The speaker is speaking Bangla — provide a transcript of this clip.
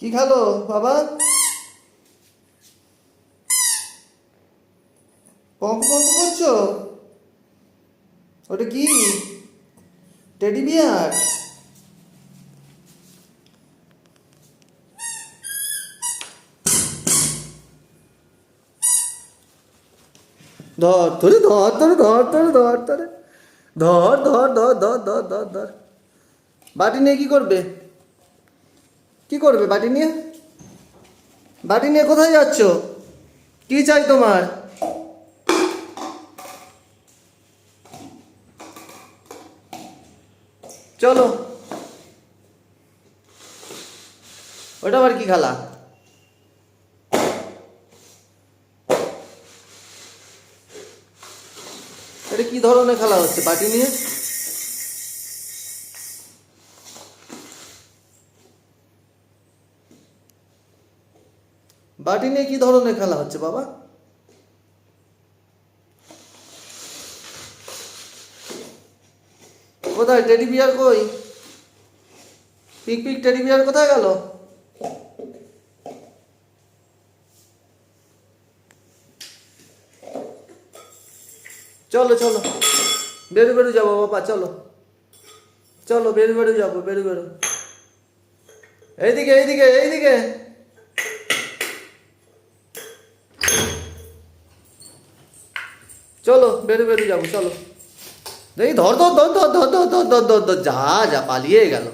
কি খেলো বাবা? পঙ্ক পঙ্ক করছো? ওটা কি? Teddy bear? ধর ধরে ধর ধরে ধর ধরে ধর ধরে ধর ধর ধর ধর ধর ধর ধর। বাটি নিয়ে কি করবে? কি করবে বাটি নিয়ে? বাটি নিয়ে কোথায় যাচ্ছ? কি চাই তোমার? চলো। ওটা আবার কি খেলা? এটা কি ধরনের খেলা হচ্ছে বাটি নিয়ে? বাটি নিয়ে কি ধরনের খেলা হচ্ছে বাবা? কোথায় টেডি বিয়ার কই? পিক পিক টেডি বিয়ার কোথায় গেল? চলো চলো, বেরু বেরু যাবো বাবা, চলো চলো, বেরু বেরু যাবো, বেরু বেরু। এইদিকে এইদিকে এইদিকে। চলো বেরু বেরু যাবো, চলো। দেখি ধর ধর ধর ধর ধর ধর ধর ধর ধর ধর, যা যা পালিয়ে গেল।